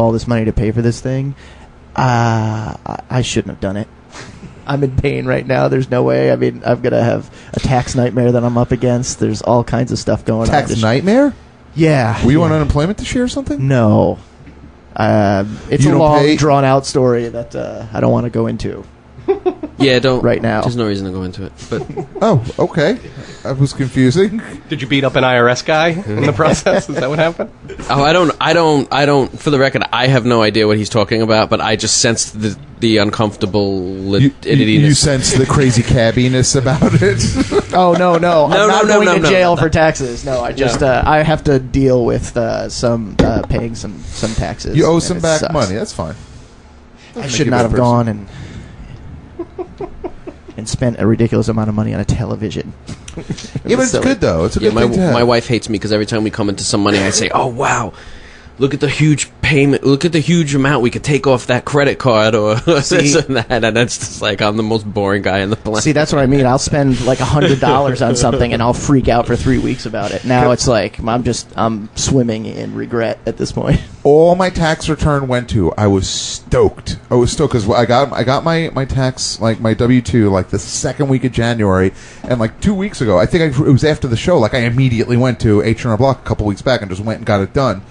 all this money to pay for this thing. I shouldn't have done it. I'm in pain right now. There's no way. I mean, I'm going to have a tax nightmare that I'm up against. There's all kinds of stuff going on. Tax nightmare? Yeah. Were you on unemployment this year or something? No. It's a long, drawn-out story that I don't want to go into. Yeah, don't. Right now. There's no reason to go into it. But Oh, okay. That was confusing. Did you beat up an IRS guy in the process? Is that what happened? Oh, I don't. For the record, I have no idea what he's talking about. But I just sensed the uncomfortable You sense the crazy cabbiness about it. Oh no! I'm not going to jail no. for taxes. No, I just I have to deal with paying some taxes. You owe some back sucks. money. That's fine. I should not have gone and spent a ridiculous amount of money on a television. Yeah, but it's good though. It's a good thing to have. My wife hates me because every time we come into some money, I say, "Oh wow, look at the huge payment! Look at the huge amount we could take off that credit card or this and that." And it's just like I'm the most boring guy in the planet. See, that's what I mean. I'll spend like $100 on something and I'll freak out for 3 weeks about it. Now it's like I'm swimming in regret at this point. All my tax return went to, I was stoked because I got my tax, like my W-2, like the second week of January, and like 2 weeks ago, I think it was after the show, like I immediately went to H&R Block a couple weeks back and just went and got it done.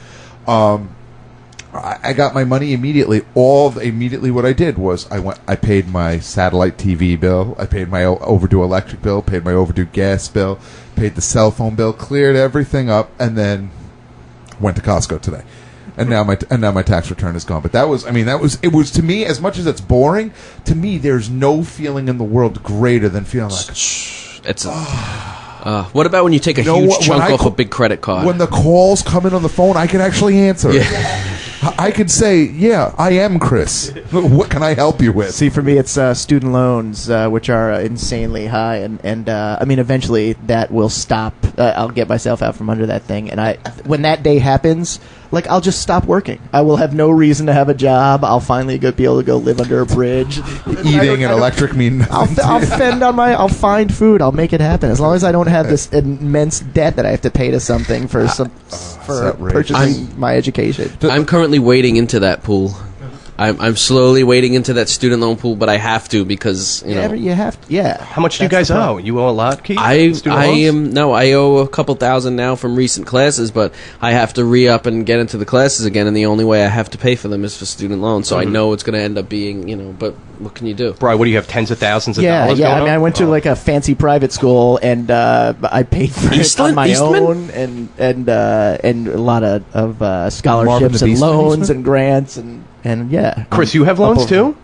I got my money immediately. Immediately what I did was I paid my satellite TV bill, I paid my overdue electric bill, paid my overdue gas bill, paid the cell phone bill, cleared everything up, and then went to Costco today. And now my tax return is gone. But it was to me, as much as it's boring, to me there's no feeling in the world greater than feeling like it's what about when you take a huge chunk off a big credit card? When the calls come in on the phone, I can actually answer it. I can say, yeah, I am Chris. What can I help you with? See, for me, it's student loans, which are insanely high, and I mean, eventually that will stop. I'll get myself out from under that thing, and when that day happens, like I'll just stop working. I will have no reason to have a job. I'll finally be able to go live under a bridge. Eating and electric mean nothing. I'll find food. I'll make it happen as long as I don't have this immense debt that I have to pay to something for purchasing my education. I'm currently wading into that pool. I'm slowly wading into that student loan pool, but I have to because you have to. Yeah. How much do you guys owe? You owe a lot, Keith? I owe a couple thousand now from recent classes, but I have to re-up and get into the classes again, and the only way I have to pay for them is for student loans. So I know it's going to end up being, but what can you do? Bri, what do you have, tens of thousands of dollars going on? I mean, I went to like a fancy private school, and I paid for it on my own, and a lot of scholarships and loans and grants and yeah. Chris, you have loans too?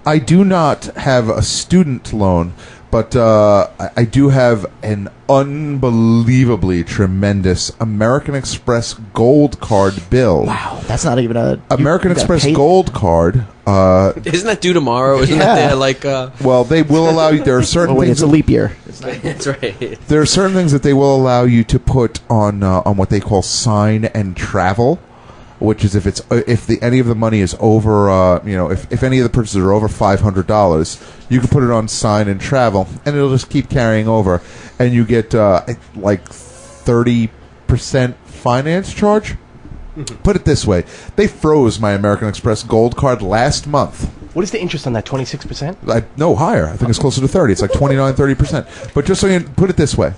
I do not have a student loan, but I do have an unbelievably tremendous American Express Gold Card bill. Wow, that's not even a... American Express Gold Card. Isn't that due tomorrow? Isn't that there like... Well, they will allow you... There are certain things... It's a leap year. That's right. There are certain things that they will allow you to put on what they call sign and travel, which is if any of the money is over, if any of the purchases are over $500, you can put it on sign and travel, and it'll just keep carrying over, and you get like 30% finance charge. Put it this way: they froze my American Express Gold Card last month. What is the interest on that? 26%? No, higher. I think it's closer to 30. It's like 30%. But just so you put it this way,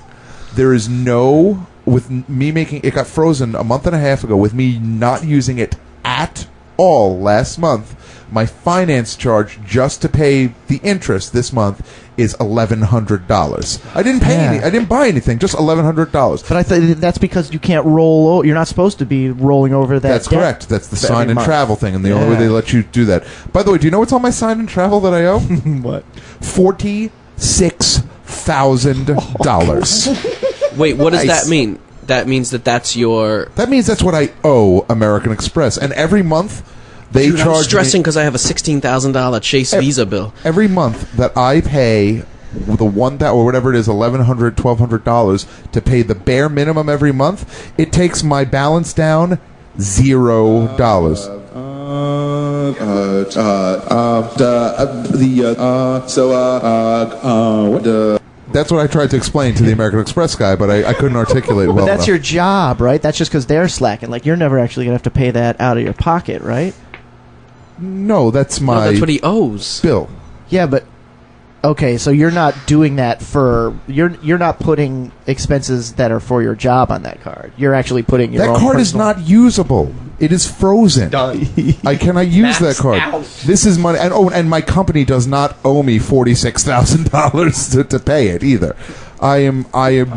there is no. With me it got frozen a month and a half ago, with me not using it at all last month, my finance charge just to pay the interest this month is $1,100. I didn't pay I didn't buy anything, just $1,100. But I thought that's because you can't roll. You're not supposed to be rolling over that. That's correct. That's the sign and travel thing, and the only way they let you do that. By the way, do you know what's on my sign and travel that I owe? What? $46,000. Wait, what does that mean? That means that's your... That means that's what I owe American Express. And every month, they charge I'm stressing because I have a $16,000 Chase Visa bill. Every month that I pay the $1,000 or whatever it is, $1,100, $1,200 to pay the bare minimum every month, it takes my balance down $0. That's what I tried to explain to the American Express guy, but I couldn't articulate well But that's enough. your job, right? That's just because they're slacking. Like, you're never actually going to have to pay that out of your pocket, right? No, that's my No, that's what he owes. bill. Yeah, but okay, so you're not doing that for you're not putting expenses that are for your job on that card. You're actually putting your That own card is personal- not usable. It is frozen. Done. I cannot use that Maxed card. out. This is money, and my company does not owe me $46,000 to pay it either. I am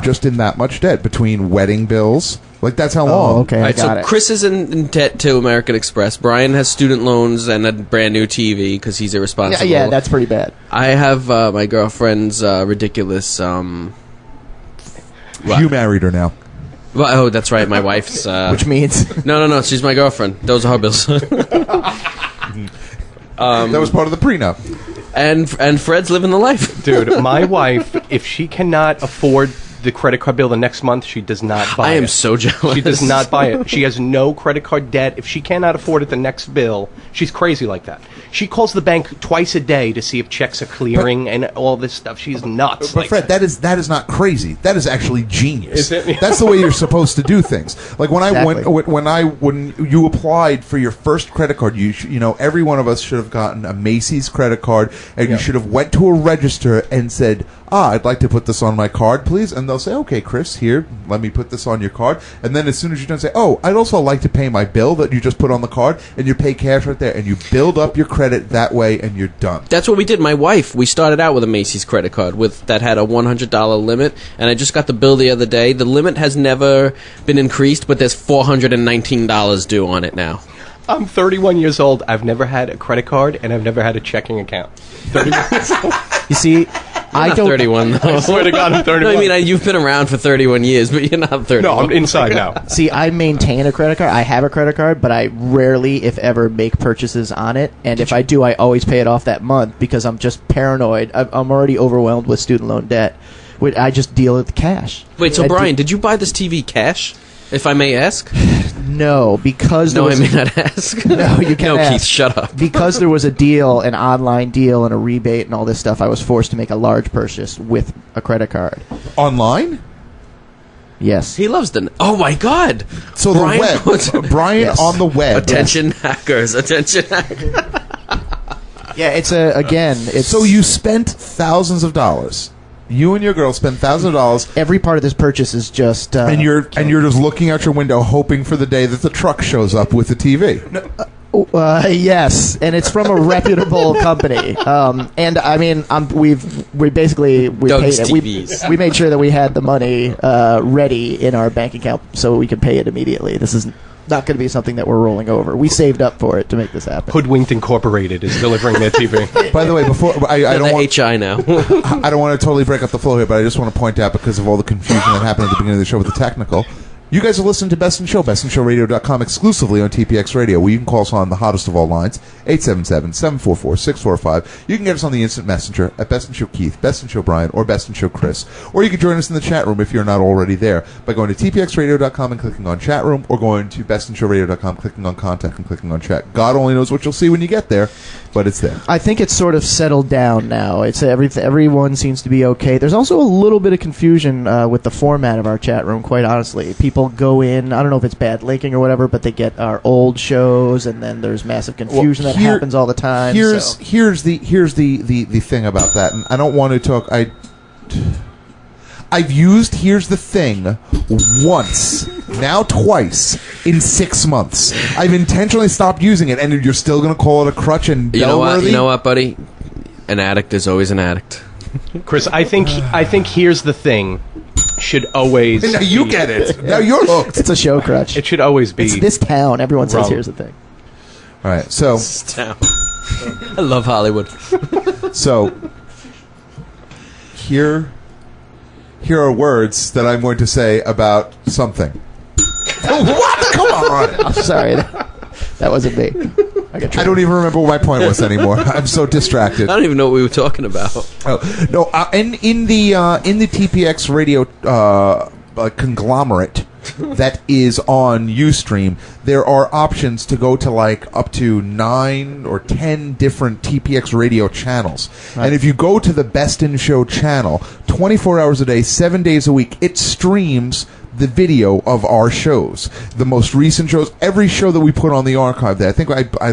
just in that much debt between wedding bills. Like, that's how long. Oh, okay, All I right, got so it. Chris is in debt to American Express. Brian has student loans and a brand new TV because he's irresponsible. Yeah, that's pretty bad. I have my girlfriend's ridiculous. You married her now. Well, oh, that's right. My wife's. Which means No. She's my girlfriend. Those are her bills. That was part of the prenup. and Fred's living the life. Dude, my wife, if she cannot afford the credit card bill the next month, she does not buy it. I am so jealous. She does not buy it. She has no credit card debt. If she cannot afford it the next bill, she's crazy like that. She calls the bank twice a day to see if checks are clearing and all this stuff. She's nuts. But like Fred, that is not crazy. That is actually genius. Is it? That's the way you're supposed to do things. Like when Exactly. when you applied for your first credit card, you know every one of us should have gotten a Macy's credit card, and you should have went to a register and said, I'd like to put this on my card, please. And they'll say, okay, Chris, here, let me put this on your card. And then as soon as you're done, say, I'd also like to pay my bill that you just put on the card, and you pay cash right there, and you build up your credit that way, and you're done. That's what we did. My wife, we started out with a Macy's credit card that had a $100 limit, and I just got the bill the other day. The limit has never been increased, but there's $419 due on it now. I'm 31 years old. I've never had a credit card, and I've never had a checking account. 31 years old. you see, I Not don't. 31 though. I swear to God, I'm 31. No, I mean you've been around for 31 years, but you're not 31. No, I'm inside now. See, I maintain a credit card. I have a credit card, but I rarely, if ever, make purchases on it. And if I do, I always pay it off that month because I'm just paranoid. I'm already overwhelmed with student loan debt. I just deal with cash. Wait, so I Brian, did you buy this TV cash? If I may ask? No, because there No, I was may not ask. No, you can't No, ask. Keith, shut up. because there was a deal, an online deal, and a rebate, and all this stuff. I was forced to make a large purchase with a credit card. Online? Yes. He loves the... Oh, my God! So Brian the puts- web. Brian Yes. on the web. Attention hackers, attention hackers. Yeah, it's So you spent thousands of dollars. You and your girl spent thousands of dollars, every part of this purchase is just and you're just looking out your window, hoping for the day that the truck shows up with the TV. yes, and it's from a reputable company. And I mean, we basically Doug's paid it. TVs. We made sure that we had the money ready in our bank account so we could pay it immediately. This is not going to be something that we're rolling over. We saved up for it to make this happen. Hoodwinked Incorporated is delivering their TV. By the way, before I don't The want HI now. I don't want to totally break up the flow here, but I just want to point out, because of all the confusion that happened at the beginning of the show with the technical, you guys are listening to Best in Show, bestinshowradio.com, exclusively on TPX Radio, where you can call us on the hottest of all lines, 877-744-645. You can get us on the instant messenger at Best in Show Keith, Best in Show Brian, or Best in Show Chris. Or you can join us in the chat room if you're not already there by going to tpxradio.com and clicking on chat room, or going to bestinshowradio.com, clicking on contact and clicking on chat. God only knows what you'll see when you get there, but it's there. I think it's sort of settled down now. It's everyone seems to be okay. There's also a little bit of confusion with the format of our chat room, quite honestly. People go in, I don't know if it's bad linking or whatever, but they get our old shows, and then there's massive confusion that happens all the time. Here's so. the thing about that, and I don't want to talk. I've used Here's the Thing once, now twice, in 6 months. I've intentionally stopped using it, and you're still going to call it a crutch and You know what? bell-worthy? You know what, buddy? An addict is always an addict. Chris, I think Here's the Thing should always Now you be- get it. Now you're hooked. It's a show crutch. It should always be It's this town. Everyone says, Wrong. here's the thing. All right, so I love Hollywood. here are words that I'm going to say about something. What? Come on. I'm sorry. That wasn't me. I don't even remember what my point was anymore. I'm so distracted. I don't even know what we were talking about. Oh no! And in the TPX radio conglomerate, that is on Ustream, there are options to go to like up to 9 or 10 different TPX radio channels. Right. And if you go to the Best in Show channel, 24 hours a day, 7 days a week, it streams the video of our shows, the most recent shows, every show that we put on the archive there. I think I